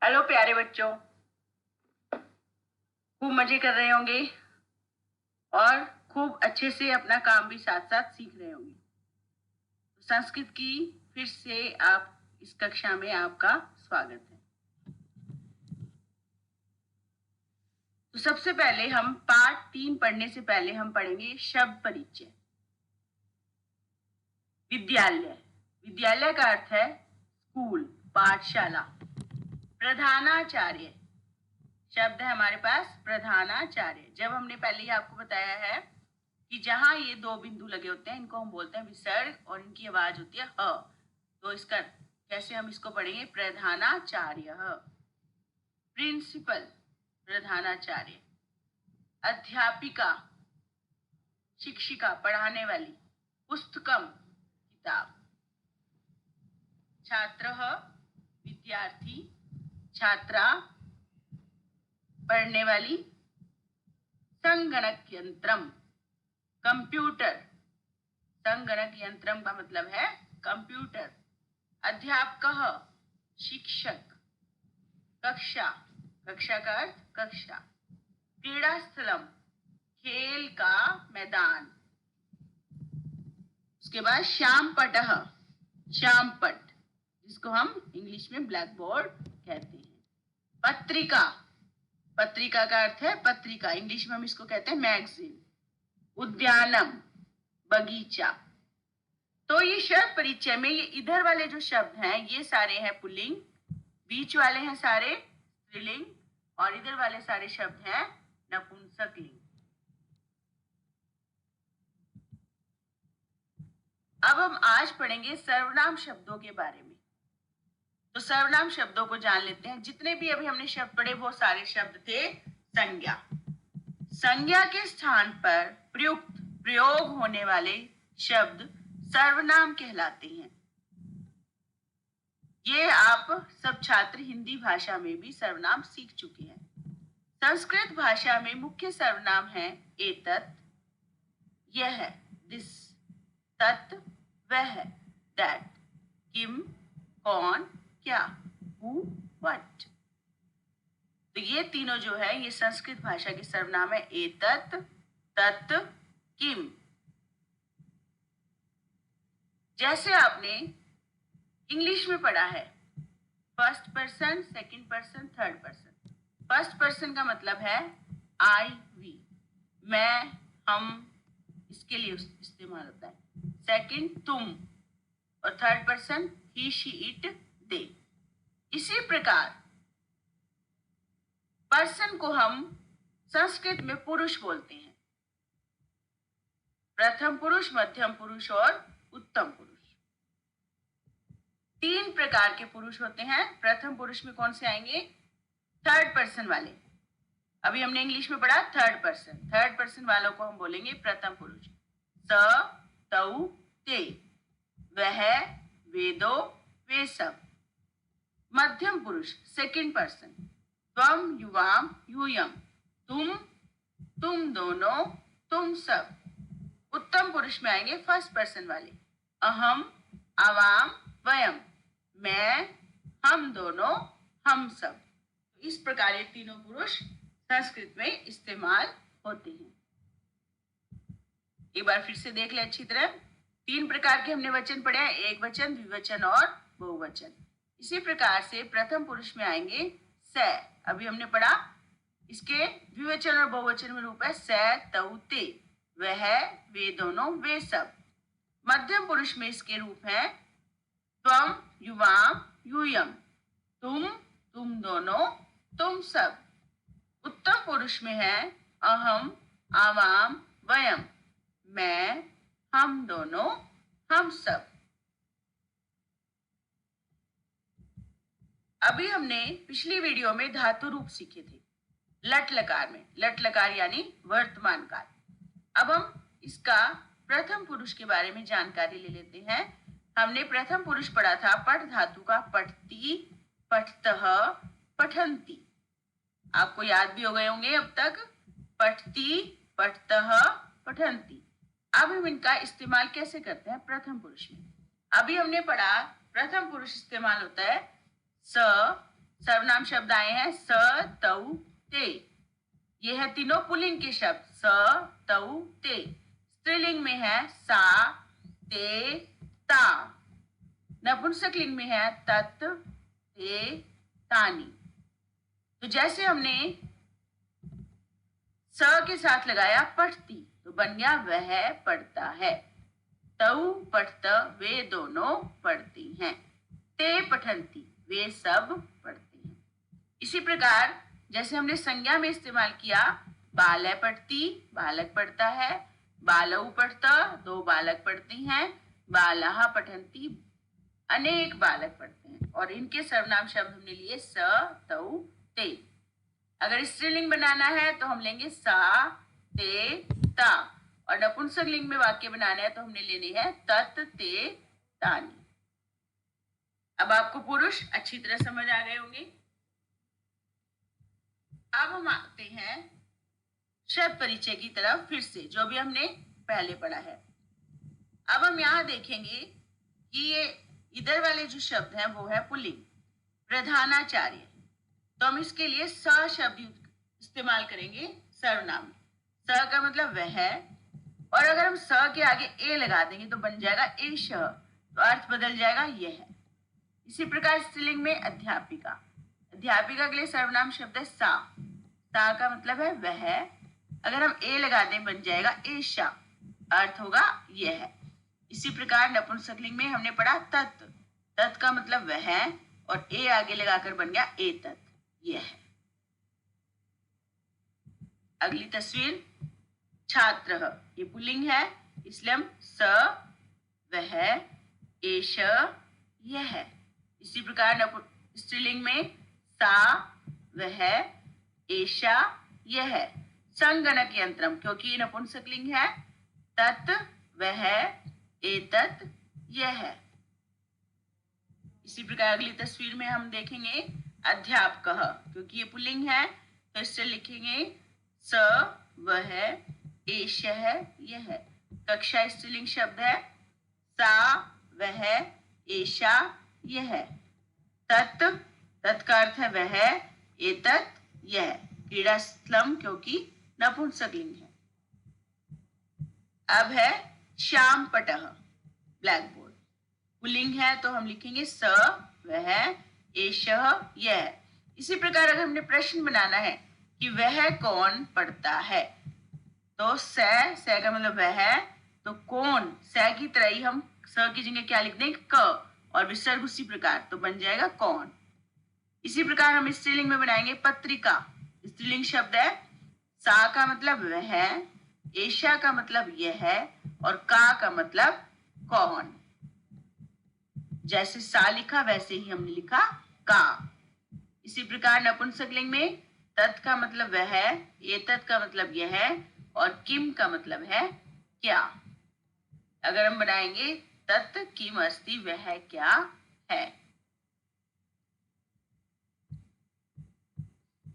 Hello प्यारे बच्चों, खूब मजे कर रहे होंगे और खूब अच्छे से अपना काम भी साथ साथ सीख रहे होंगे। तो संस्कृत की फिर से आप इस कक्षा में आपका स्वागत है। तो सबसे पहले हम पाठ 3 पढ़ने से पहले हम पढ़ेंगे शब्द परिचय। विद्यालय, विद्यालय का अर्थ है स्कूल, पाठशाला। प्रधानाचार्य शब्द है हमारे पास प्रधानाचार्य। जब हमने पहले ही आपको बताया है कि जहां ये दो बिंदु लगे होते हैं इनको हम बोलते हैं विसर्ग और इनकी आवाज होती है ह। तो इसका कैसे हम इसको पढ़ेंगे? प्रधानाचार्य। प्रिंसिपल, प्रधानाचार्य। अध्यापिका, शिक्षिका, पढ़ाने वाली। पुस्तकम, किताब। छात्र, विद्यार्थी। छात्रा, पढ़ने वाली। संगणक यंत्रम, कंप्यूटर। संगणक यंत्रम का मतलब है कंप्यूटर। अध्यापक, शिक्षक। कक्षा, कक्षा का अर्थ कक्षा। क्रीड़ा स्थलम, खेल का मैदान। उसके बाद श्याम पटह, श्याम पट, जिसको हम इंग्लिश में ब्लैक बोर्ड कहते हैं। पत्रिका, पत्रिका का अर्थ है पत्रिका, इंग्लिश में हम इसको कहते हैं मैगजीन। उद्यानम, बगीचा। तो ये शब्द परिचय में ये इधर वाले जो शब्द हैं ये सारे हैं पुल्लिंग, बीच वाले हैं सारे स्त्रीलिंग और इधर वाले सारे शब्द हैं नपुंसकलिंग। अब हम आज पढ़ेंगे सर्वनाम शब्दों के बारे में। तो सर्वनाम शब्दों को जान लेते हैं। जितने भी अभी हमने शब्द पढ़े वो सारे शब्द थे संज्ञा। संज्ञा के स्थान पर प्रयुक्त प्रयोग होने वाले शब्द सर्वनाम कहलाते हैं। ये आप सब छात्र हिंदी भाषा में भी सर्वनाम सीख चुके हैं। संस्कृत भाषा में मुख्य सर्वनाम है एतत्, यह, दिस, तत्, वह, दैट, किम, कौन, क्या, हु, व्हाट। तो ये तीनों जो है ये संस्कृत भाषा के सर्वनाम है एतत्, तत्, किम। जैसे आपने इंग्लिश में पढ़ा है first person, second person, third person. First person का मतलब है आई, वी, मैं, हम, इसके लिए इस्तेमाल होता है। सेकंड तुम और third person he, she, it, they. इसी प्रकार पर्सन को हम संस्कृत में पुरुष बोलते हैं। प्रथम पुरुष, मध्यम पुरुष और उत्तम पुरुष। 3 प्रकार के पुरुष होते हैं। प्रथम पुरुष में कौन से आएंगे? थर्ड पर्सन वाले। अभी हमने इंग्लिश में पढ़ा थर्ड पर्सन। थर्ड पर्सन वालों को हम बोलेंगे प्रथम पुरुष। स, तौ, ते, वह, वे दो, वे सब। मध्यम पुरुष सेकंड पर्सन। त्वम, युवाम, यूयम, तुम, तुम दोनों, तुम सब। उत्तम पुरुष में आएंगे फर्स्ट पर्सन वाले। अहम, आवाम, वयम, मैं, हम दोनों, हम सब। इस प्रकार ये तीनों पुरुष संस्कृत में इस्तेमाल होते हैं। एक बार फिर से देख ले अच्छी तरह। 3 प्रकार के हमने वचन पढ़े हैं, एक वचन, द्विवचन और बहुवचन। इसी प्रकार से प्रथम पुरुष में आएंगे स। अभी हमने पढ़ा इसके द्विवचन और बहुवचन में रूप है स, तौ, ते, वह, वे दोनों, वे सब। मध्यम पुरुष में इसके रूप है त्वम, युवाम, यूयम, तुम, तुम दोनों, तुम सब। उत्तम पुरुष में है अहम, आवाम, वयम, मैं, हम दोनों, हम सब। अभी हमने पिछली वीडियो में धातु रूप सीखे थे लट लकार में। लट लकार यानी वर्तमान काल। अब हम इसका प्रथम पुरुष के बारे में जानकारी ले लेते हैं। हमने प्रथम पुरुष पढ़ा था पठ धातु का पठती, पठतः, पठन्ति। आपको याद भी हो गए होंगे अब तक। पठती, पठतः, पठन्ति। अब हम इनका इस्तेमाल कैसे करते हैं प्रथम पुरुष में। अभी हमने पढ़ा प्रथम पुरुष इस्तेमाल होता है स, सर्वनाम शब्द आए हैं स, तऊ, ते। ये है तीनों पुल्लिंग के शब्द स, तऊ, ते। स्त्रीलिंग में है सा, ते, ता। नपुंसकलिंग में है तत्, ते, तानी। तो जैसे हमने स के साथ लगाया पठती तो बन गया वह पढ़ता है। तऊ पठत वे दोनों पढ़ती हैं। ते पठंती वे सब पढ़ते हैं। इसी प्रकार जैसे हमने संज्ञा में इस्तेमाल किया बालय पढ़ती बालक पढ़ता है, बालऊ पढ़ता दो बालक पढ़ती हैं, बालः पठंती अनेक बालक पढ़ते हैं। और इनके सर्वनाम शब्द हमने लिए स, तऊ, ते। अगर स्त्रीलिंग बनाना है तो हम लेंगे सा, ते, ता। और नपुंसक लिंग में वाक्य बनाना है तो हमने लेने हैं तत्, ते, तानी। अब आपको पुरुष अच्छी तरह समझ आ गए होंगे। अब हम आते हैं शब्द परिचय की तरफ फिर से, जो भी हमने पहले पढ़ा है। अब हम यहाँ देखेंगे कि ये इधर वाले जो शब्द हैं वो है पुल्लिंग प्रधानाचार्य। तो हम इसके लिए स शब्द इस्तेमाल करेंगे सर्वनाम। स का मतलब वह है, और अगर हम स के आगे ए लगा देंगे तो बन जाएगा एष, तो अर्थ बदल जाएगा यह है। इसी प्रकार स्त्रीलिंग में अध्यापिका। अध्यापिका के लिए सर्वनाम शब्द है सा। सा का मतलब है वह, अगर हम ए लगा दें बन जाएगा एषा, अर्थ होगा यह है। इसी प्रकार नपुंसकलिंग में हमने पढ़ा तत्। तत् का मतलब वह है और ए आगे लगाकर बन गया एतत्, यह है। अगली तस्वीर छात्र, ये पुल्लिंग है इसलिए हम स, वह, एष, यह है। इसी प्रकार स्त्रीलिंग में सा, वह, एषा, यह है। संगणक यंत्रम, क्योंकि नपुंसकलिंग है तत्, वह, एतत्, यह है। इसी प्रकार अगली तस्वीर में हम देखेंगे अध्यापकः, क्योंकि ये पुल्लिंग है तो इससे लिखेंगे स, वह, एषः, यह है। कक्षा स्त्रीलिंग शब्द है सा, वह, एषा, यह है। तत्, तत् का अर्थ है वह, एतत्, यह। क्रीड़ा स्थलम, क्योंकि नपुंसकलिंग है। अब है श्याम पटः, ब्लैक बोर्ड। पुल्लिंग है तो हम लिखेंगे स, वह, एषः, यह। इसी प्रकार अगर हमने प्रश्न बनाना है कि वह कौन पढ़ता है तो स का मतलब वह है, तो कौन स की तरह ही हम स की जगह क्या लिख देंगे क, और विसर्ग उसी प्रकार, तो बन जाएगा कौन। इसी प्रकार हम स्त्रीलिंग में बनाएंगे पत्रिका। स्त्रीलिंग शब्द है सा का मतलब वह है, एषा का मतलब यह है, और का मतलब कौन। जैसे सा लिखा वैसे ही हमने लिखा का। इसी प्रकार नपुंसकलिंग में तत् का मतलब वह है, एतत् का मतलब यह है, और किम का मतलब है क्या। अगर हम बनाएंगे तत् किम अस्ति, वह क्या है।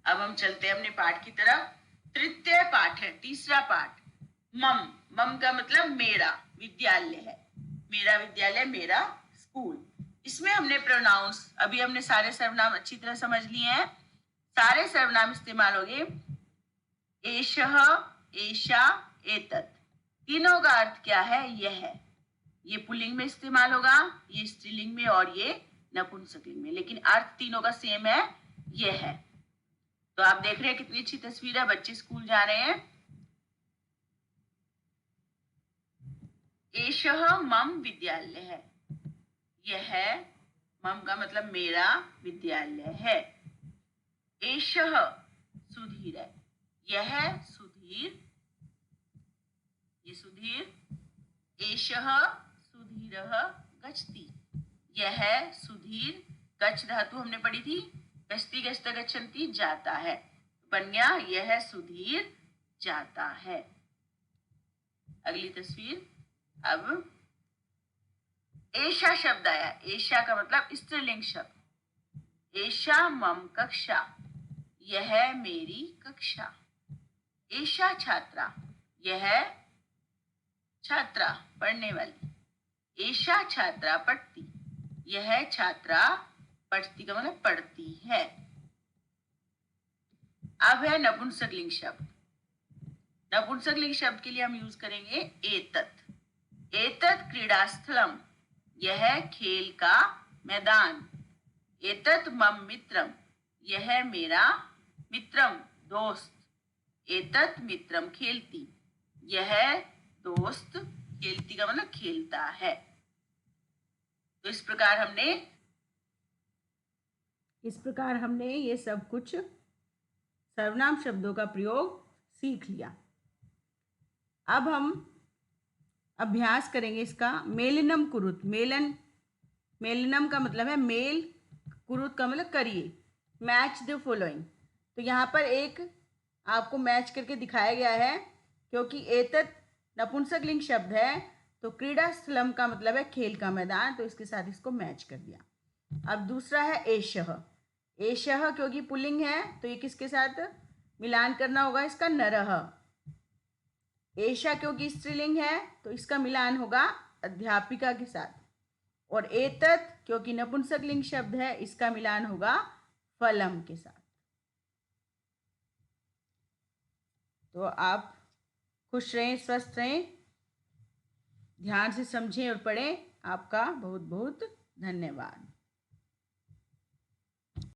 अब हम चलते हैं अपने पाठ की तरफ। तृतीय पाठ है, तीसरा पाठ। मम, मम का मतलब मेरा विद्यालय है, मेरा विद्यालय, मेरा स्कूल। इसमें हमने प्रोनाउंस, अभी हमने सारे सर्वनाम अच्छी तरह समझ लिए हैं। सारे सर्वनाम इस्तेमाल हो गए एषः, एषा, एतत्। तीनों का अर्थ क्या है, यह है। ये पुल्लिंग में इस्तेमाल होगा, ये स्त्रीलिंग में, और ये नपुंसकलिंग में, लेकिन अर्थ तीनों का सेम है, यह है। तो आप देख रहे हैं कितनी अच्छी तस्वीर है, बच्चे स्कूल जा रहे हैं। एषः मम विद्यालय है, यह मम का मतलब मेरा विद्यालय है। एषः सुधीर है, यह सुधीर, ये सुधीर। एषः सुधीरः गच्छति, यह सुधीर। गच्छ धातु हमने पढ़ी थी, गच्छति गच्छता गच्छन्ति, जाता है, बन गया यह सुधीर जाता है। अगली तस्वीर। अब एषा शब्द आया, एषा का मतलब स्त्रीलिंग शब्द। एषा मम कक्षा, यह मेरी कक्षा। एषा छात्रा, यह छात्रा पढ़ने वाली। एषा छात्रा पढ़ती, यह छात्रा पठती का मतलब पढ़ती है। अब है नपुंसकलिंग शब्द। नपुंसकलिंग शब्द के लिए हम यूज करेंगे एतत्। एतत् क्रीडास्थलम, यह खेल का मैदान। एतत् मम मित्रम, यह मेरा मित्रम दोस्त। एतत् मित्रम खेलती, यह दोस्त खेलती का मतलब खेलता है। तो इस प्रकार हमने ये सब कुछ सर्वनाम शब्दों का प्रयोग सीख लिया। अब हम अभ्यास करेंगे इसका। मेलनम कुरुत, मेलनम का मतलब है मेल, कुरुत का मतलब करिए। मैच द फॉलोइंग, तो यहाँ पर एक आपको मैच करके दिखाया गया है, क्योंकि एतत् नपुंसकलिंग शब्द है तो क्रीड़ा स्थलम का मतलब है खेल का मैदान, तो इसके साथ इसको मैच कर दिया। अब दूसरा है एषः। एषः क्योंकि पुल्लिंग है तो ये किसके साथ मिलान करना होगा, इसका नरः। एषा क्योंकि स्त्रीलिंग है तो इसका मिलान होगा अध्यापिका के साथ। और एतत् क्योंकि नपुंसकलिंग शब्द है, इसका मिलान होगा फलम के साथ। तो आप खुश रहें, स्वस्थ रहें, ध्यान से समझें और पढ़ें। आपका बहुत बहुत धन्यवाद।